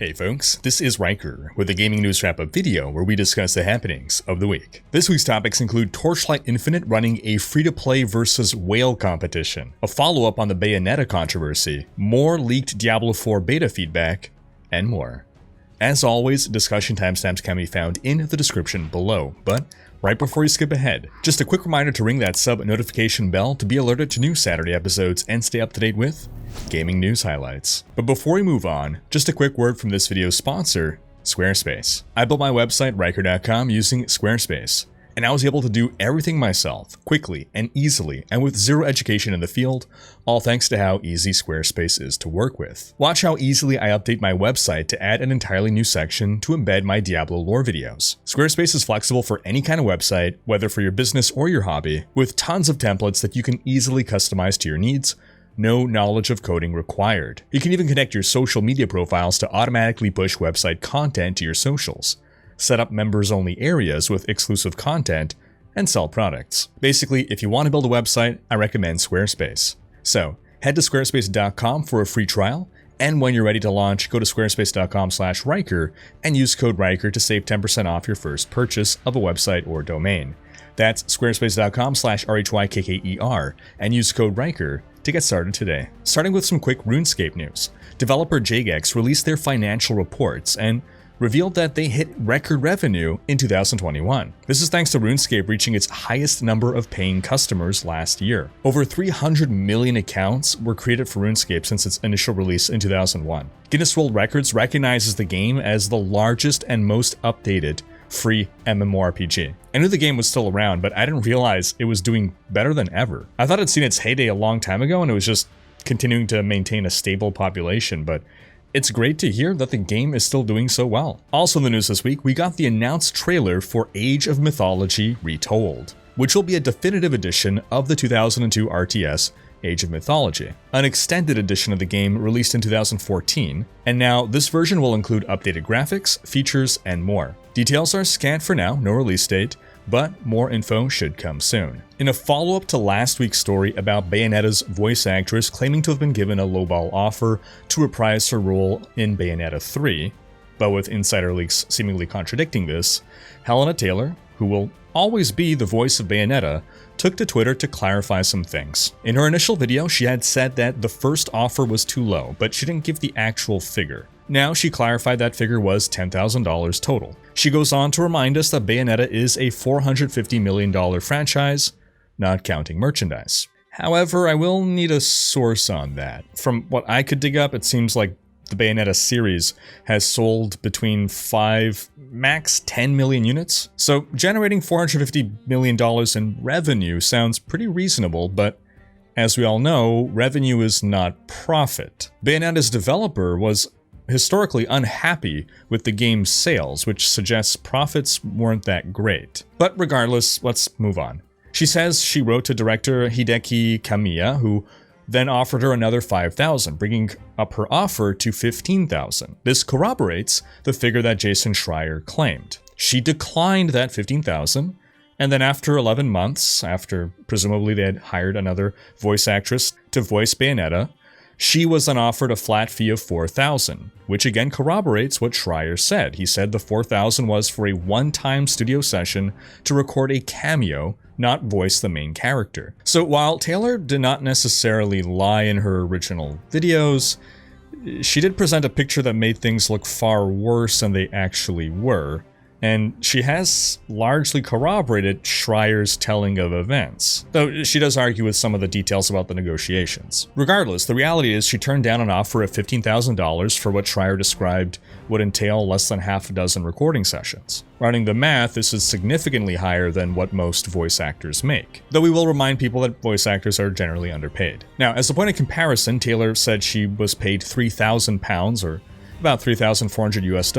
Hey folks, this is Riker with a gaming news wrap-up video where we discuss the happenings of the week. This week's topics include Torchlight Infinite running a free-to-play versus whale competition, a follow-up on the Bayonetta controversy, more leaked Diablo 4 beta feedback, and more. As always, discussion timestamps can be found in the description below, but right before you skip ahead, just a quick reminder to ring that sub notification bell to be alerted to new Saturday episodes and stay up to date with gaming news highlights. But before we move on, just a quick word from this video's sponsor, Squarespace. I built my website, Riker.com, using Squarespace, and I was able to do everything myself, quickly and easily, and with zero education in the field, all thanks to how easy Squarespace is to work with. Watch how easily I update my website to add an entirely new section to embed my Diablo lore videos. Squarespace is flexible for any kind of website, whether for your business or your hobby, with tons of templates that you can easily customize to your needs. No knowledge of coding required. You can even connect your social media profiles to automatically push website content to your socials, set up members-only areas with exclusive content, and sell products. Basically, if you want to build a website, I recommend Squarespace. So, head to squarespace.com for a free trial, and when you're ready to launch, go to squarespace.com/Riker and use code Riker to save 10% off your first purchase of a website or domain. That's squarespace.com/RHYKKER and use code Riker to get started today. Starting with some quick RuneScape news. Developer Jagex released their financial reports and revealed that they hit record revenue in 2021. This is thanks to RuneScape reaching its highest number of paying customers last year. Over 300 million accounts were created for RuneScape since its initial release in 2001. Guinness World Records recognizes the game as the largest and most updated free MMORPG. I knew the game was still around, but I didn't realize it was doing better than ever. I thought it'd seen its heyday a long time ago and it was just continuing to maintain a stable population, but it's great to hear that the game is still doing so well. Also in the news this week, we got the announced trailer for Age of Mythology Retold, which will be a definitive edition of the 2002 RTS Age of Mythology, an extended edition of the game released in 2014, and now this version will include updated graphics, features, and more. Details are scant for now, no release date, but more info should come soon. In a follow-up to last week's story about Bayonetta's voice actress claiming to have been given a lowball offer to reprise her role in Bayonetta 3, but with insider leaks seemingly contradicting this, Helena Taylor, who will always be the voice of Bayonetta, took to Twitter to clarify some things. In her initial video, she had said that the first offer was too low, but she didn't give the actual figure. Now she clarified that figure was $10,000 total. She goes on to remind us that Bayonetta is a $450 million franchise, not counting merchandise. However, I will need a source on that. From what I could dig up, it seems like the Bayonetta series has sold between 5, max 10 million units. So generating $450 million in revenue sounds pretty reasonable, but as we all know, revenue is not profit. Bayonetta's developer was historically unhappy with the game's sales, which suggests profits weren't that great. But regardless, let's move on. She says she wrote to director Hideki Kamiya, who then offered her another $5,000, bringing up her offer to $15,000. This corroborates the figure that Jason Schreier claimed. She declined that $15,000, and then after 11 months, after presumably they had hired another voice actress to voice Bayonetta, she was then offered a flat fee of $4,000, which again corroborates what Schreier said. He said the $4,000 was for a one-time studio session to record a cameo, not voice the main character. So while Taylor did not necessarily lie in her original videos, she did present a picture that made things look far worse than they actually were, and she has largely corroborated Schreier's telling of events, though she does argue with some of the details about the negotiations. Regardless, the reality is she turned down an offer of $15,000 for what Schreier described would entail less than half a dozen recording sessions. Running the math, this is significantly higher than what most voice actors make, though we will remind people that voice actors are generally underpaid. Now, as a point of comparison, Taylor said she was paid £3,000 or about $3,400 US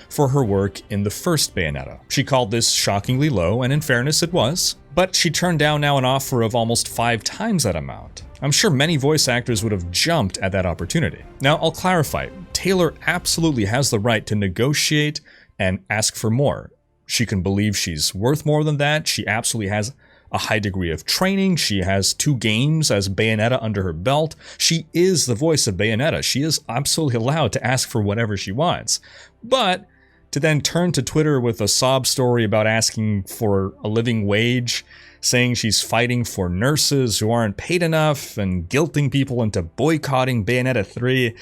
for her work in the first Bayonetta. She called this shockingly low, and in fairness it was, but she turned down now an offer of almost 5 times that amount. I'm sure many voice actors would have jumped at that opportunity. Now, I'll clarify, Taylor absolutely has the right to negotiate and ask for more. She can believe she's worth more than that, she absolutely has a high degree of training. She has 2 games as Bayonetta under her belt. She is the voice of Bayonetta. She is absolutely allowed to ask for whatever she wants. But to then turn to Twitter with a sob story about asking for a living wage, saying she's fighting for nurses who aren't paid enough, and guilting people into boycotting Bayonetta 3,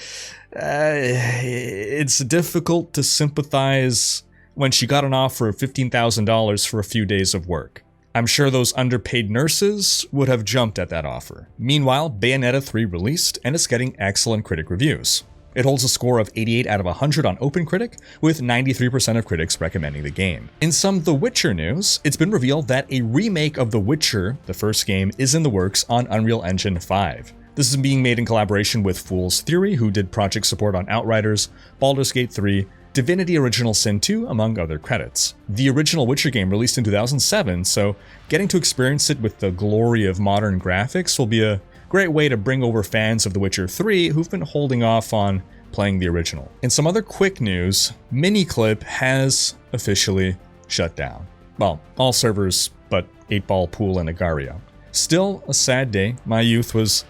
it's difficult to sympathize when she got an offer of $15,000 for a few days of work. I'm sure those underpaid nurses would have jumped at that offer. Meanwhile, Bayonetta 3 released, and it's getting excellent critic reviews. It holds a score of 88 out of 100 on OpenCritic, with 93% of critics recommending the game. In some The Witcher news, it's been revealed that a remake of The Witcher, the first game, is in the works on Unreal Engine 5. This is being made in collaboration with Fool's Theory, who did project support on Outriders, Baldur's Gate 3, Divinity Original Sin 2, among other credits. The original Witcher game released in 2007, so getting to experience it with the glory of modern graphics will be a great way to bring over fans of The Witcher 3 who've been holding off on playing the original. In some other quick news, Miniclip has officially shut down. Well, all servers but 8-Ball Pool and Agario. Still a sad day. My youth was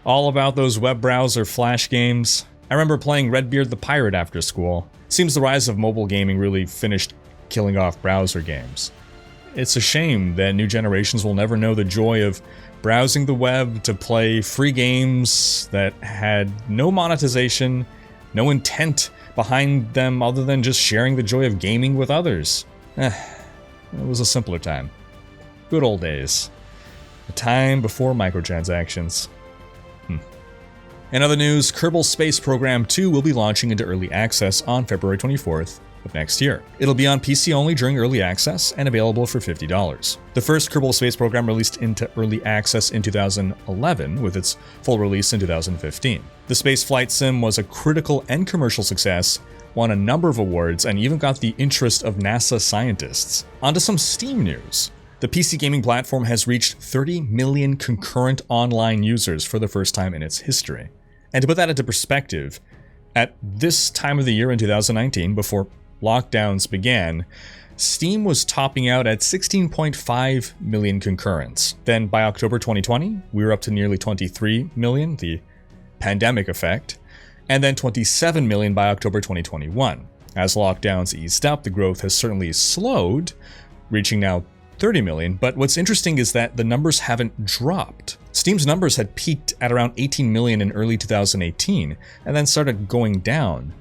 all about those web browser flash games. I remember playing Redbeard the Pirate after school. Seems the rise of mobile gaming really finished killing off browser games. It's a shame that new generations will never know the joy of browsing the web to play free games that had no monetization, no intent behind them other than just sharing the joy of gaming with others. It was a simpler time. Good old days. A time before microtransactions. In other news, Kerbal Space Program 2 will be launching into early access on February 24th of next year. It'll be on PC only during early access and available for $50. The first Kerbal Space Program released into early access in 2011, with its full release in 2015. The space flight sim was a critical and commercial success, won a number of awards, and even got the interest of NASA scientists. Onto some Steam news. The PC gaming platform has reached 30 million concurrent online users for the first time in its history. And to put that into perspective, at this time of the year in 2019, before lockdowns began, Steam was topping out at 16.5 million concurrents. Then by October 2020, we were up to nearly 23 million, the pandemic effect, and then 27 million by October 2021. As lockdowns eased up, the growth has certainly slowed, reaching now 30 million, but what's interesting is that the numbers haven't dropped. Steam's numbers had peaked at around 18 million in early 2018, and then started going down.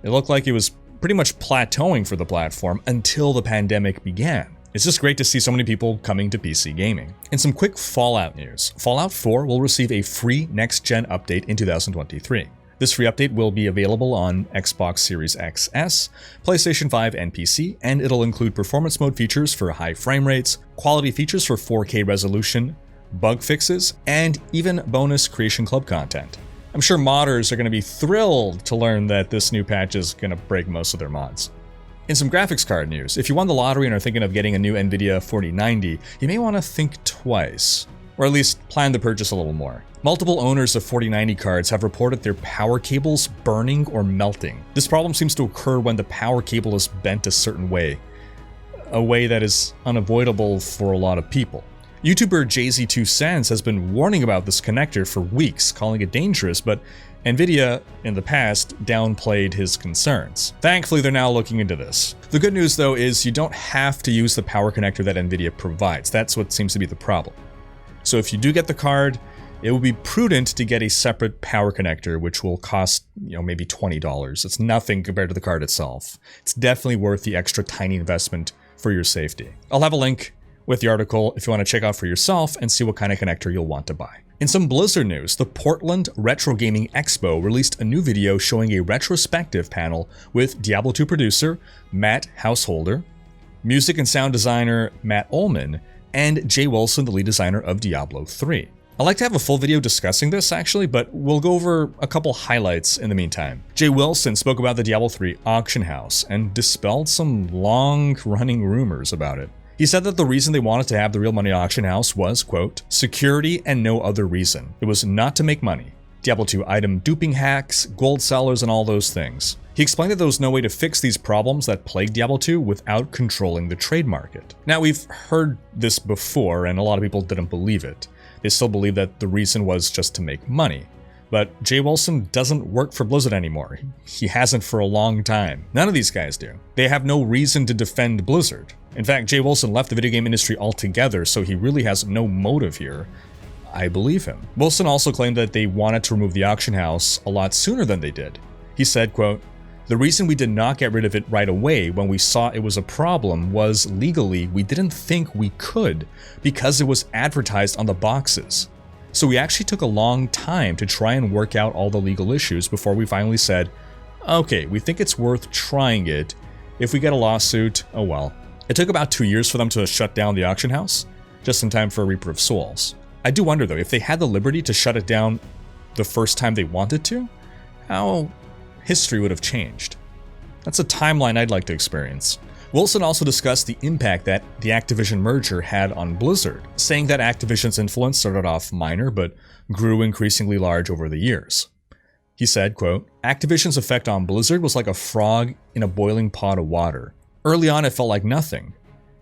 It looked like it was pretty much plateauing for the platform until the pandemic began. It's just great to see so many people coming to PC gaming. In some quick Fallout news, Fallout 4 will receive a free next-gen update in 2023. This free update will be available on Xbox Series XS, PlayStation 5, and PC, and it'll include performance mode features for high frame rates, quality features for 4K resolution, bug fixes, and even bonus Creation Club content. I'm sure modders are going to be thrilled to learn that this new patch is going to break most of their mods. In some graphics card news, if you won the lottery and are thinking of getting a new NVIDIA 4090, you may want to think twice, or at least plan to purchase a little more. Multiple owners of 4090 cards have reported their power cables burning or melting. This problem seems to occur when the power cable is bent a certain way, a way that is unavoidable for a lot of people. YouTuber JZ2Sans has been warning about this connector for weeks, calling it dangerous, but NVIDIA, in the past, downplayed his concerns. Thankfully, they're now looking into this. The good news, though, is you don't have to use the power connector that NVIDIA provides. That's what seems to be the problem. So if you do get the card, it will be prudent to get a separate power connector, which will cost, maybe $20. It's nothing compared to the card itself. It's definitely worth the extra tiny investment for your safety. I'll have a link with the article if you want to check out for yourself and see what kind of connector you'll want to buy. In some Blizzard news, the Portland Retro Gaming Expo released a new video showing a retrospective panel with Diablo 2 producer Matt Householder, music and sound designer Matt Ullman, and Jay Wilson, the lead designer of Diablo 3. I'd like to have a full video discussing this actually, but we'll go over a couple highlights in the meantime. Jay Wilson spoke about the Diablo 3 auction house and dispelled some long-running rumors about it. He said that the reason they wanted to have the real money auction house was, quote, security and no other reason. It was not to make money. Diablo 2 item duping hacks, gold sellers, and all those things. He explained that there was no way to fix these problems that plague Diablo 2 without controlling the trade market. Now, we've heard this before, and a lot of people didn't believe it. They still believe that the reason was just to make money. But Jay Wilson doesn't work for Blizzard anymore. He hasn't for a long time. None of these guys do. They have no reason to defend Blizzard. In fact, Jay Wilson left the video game industry altogether, so he really has no motive here. I believe him. Wilson also claimed that they wanted to remove the auction house a lot sooner than they did. He said, quote, "The reason we did not get rid of it right away when we saw it was a problem was legally we didn't think we could because it was advertised on the boxes. So we actually took a long time to try and work out all the legal issues before we finally said, okay, we think it's worth trying it. If we get a lawsuit, oh well." It took about 2 years for them to shut down the auction house, just in time for Reaper of Souls. I do wonder though, if they had the liberty to shut it down the first time they wanted to, how history would have changed. That's a timeline I'd like to experience. Wilson also discussed the impact that the Activision merger had on Blizzard, saying that Activision's influence started off minor but grew increasingly large over the years. He said, quote, "Activision's effect on Blizzard was like a frog in a boiling pot of water. Early on it felt like nothing.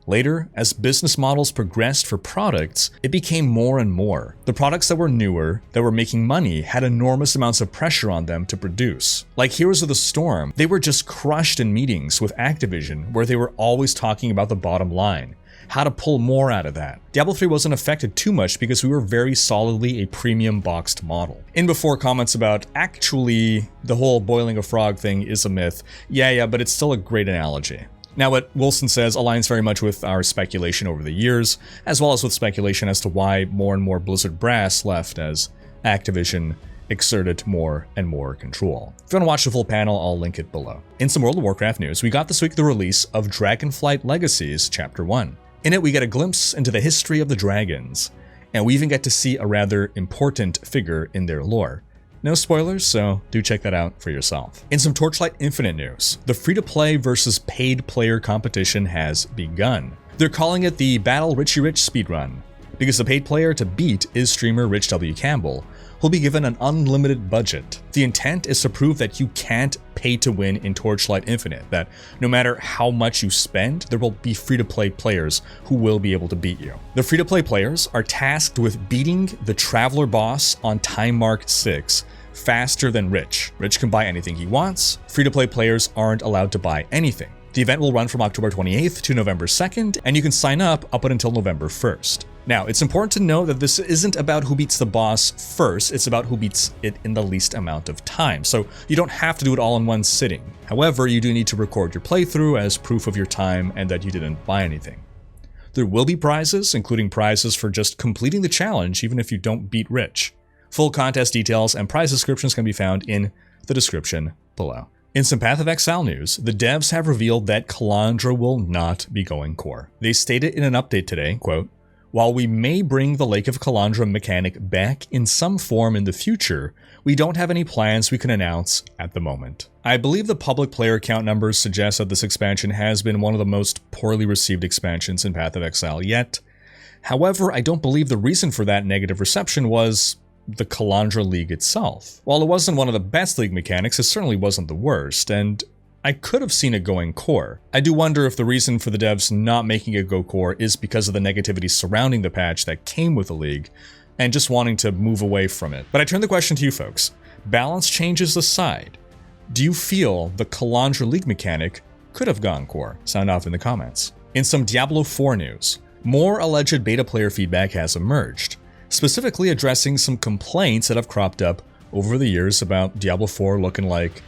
Later, as business models progressed for products, it became more and more. The products that were newer, that were making money, had enormous amounts of pressure on them to produce. Like Heroes of the Storm, they were just crushed in meetings with Activision, where they were always talking about the bottom line, how to pull more out of that. Diablo 3 wasn't affected too much because we were very solidly a premium boxed model." In before comments about, actually, the whole boiling a frog thing is a myth. Yeah, but it's still a great analogy. Now, what Wilson says aligns very much with our speculation over the years, as well as with speculation as to why more and more Blizzard brass left as Activision exerted more and more control. If you want to watch the full panel, I'll link it below. In some World of Warcraft news, we got this week the release of Dragonflight Legacies Chapter 1. In it, we get a glimpse into the history of the dragons, and we even get to see a rather important figure in their lore. No spoilers, so do check that out for yourself. In some Torchlight Infinite news, the free-to-play versus paid player competition has begun. They're calling it the Battle Richie Rich speedrun, because the paid player to beat is streamer Rich W. Campbell, who'll be given an unlimited budget. The intent is to prove that you can't pay to win in Torchlight Infinite, that no matter how much you spend, there will be free-to-play players who will be able to beat you. The free-to-play players are tasked with beating the Traveler boss on time mark 6 faster than Rich. Rich can buy anything he wants. Free-to-play players aren't allowed to buy anything. The event will run from October 28th to November 2nd, and you can sign up until November 1st. Now, it's important to note that this isn't about who beats the boss first, it's about who beats it in the least amount of time, so you don't have to do it all in one sitting. However, you do need to record your playthrough as proof of your time and that you didn't buy anything. There will be prizes, including prizes for just completing the challenge even if you don't beat Rich. Full contest details and prize descriptions can be found in the description below. In some Path of Exile news, the devs have revealed that Kalandra will not be going core. They stated in an update today, quote, "While we may bring the Lake of Kalandra mechanic back in some form in the future, we don't have any plans we can announce at the moment." I believe the public player count numbers suggest that this expansion has been one of the most poorly received expansions in Path of Exile yet. However, I don't believe the reason for that negative reception was the Kalandra League itself. While it wasn't one of the best League mechanics, it certainly wasn't the worst, and I could have seen it going core. I do wonder if the reason for the devs not making it go core is because of the negativity surrounding the patch that came with the League, and just wanting to move away from it. But I turn the question to you folks. Balance changes aside, do you feel the Kalandra League mechanic could have gone core? Sound off in the comments. In some Diablo 4 news, more alleged beta player feedback has emerged, specifically addressing some complaints that have cropped up over the years about Diablo 4 looking like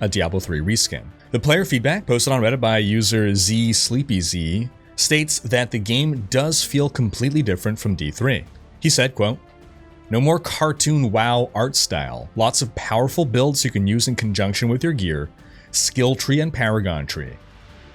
a Diablo 3 reskin. The player feedback posted on Reddit by user ZSleepyZ states that the game does feel completely different from D3. He said, quote, "No more cartoon WoW art style, lots of powerful builds you can use in conjunction with your gear, skill tree and paragon tree.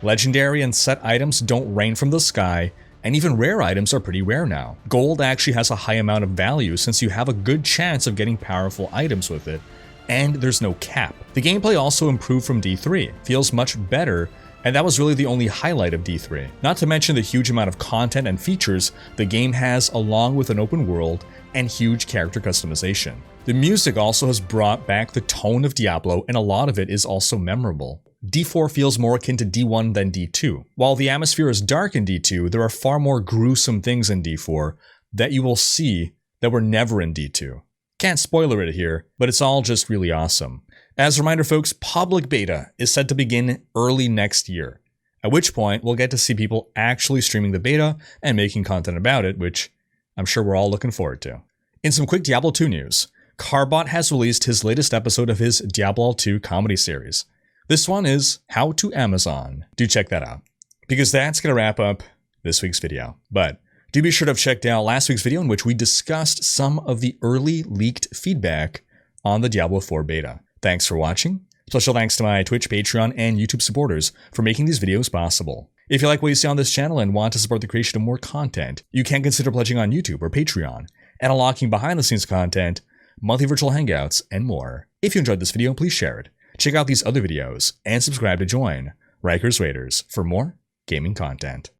Legendary and set items don't rain from the sky, and even rare items are pretty rare now. Gold actually has a high amount of value since you have a good chance of getting powerful items with it, and there's no cap. The gameplay also improved from D3, feels much better And that was really the only highlight of D3, not to mention the huge amount of content and features the game has, along with an open world and huge character customization. The music also has brought back the tone of Diablo, and a lot of it is also memorable. D4 feels more akin to D1 than D2. While the atmosphere is dark in D2, there are far more gruesome things in D4 that you will see that were never in D2. Can't spoiler it here, but it's all just really awesome. As a reminder, folks, public beta is set to begin early next year, at which point we'll get to see people actually streaming the beta and making content about it, which I'm sure we're all looking forward to. In some quick Diablo 2 news, Carbot has released his latest episode of his Diablo 2 comedy series. This one is How to Amazon. Do check that out, because that's going to wrap up this week's video. But do be sure to have checked out last week's video in which we discussed some of the early leaked feedback on the Diablo 4 beta. Thanks for watching. Special thanks to my Twitch, Patreon, and YouTube supporters for making these videos possible. If you like what you see on this channel and want to support the creation of more content, you can consider pledging on YouTube or Patreon and unlocking behind-the-scenes content, monthly virtual hangouts, and more. If you enjoyed this video, please share it. Check out these other videos and subscribe to join Riker's Raiders for more gaming content.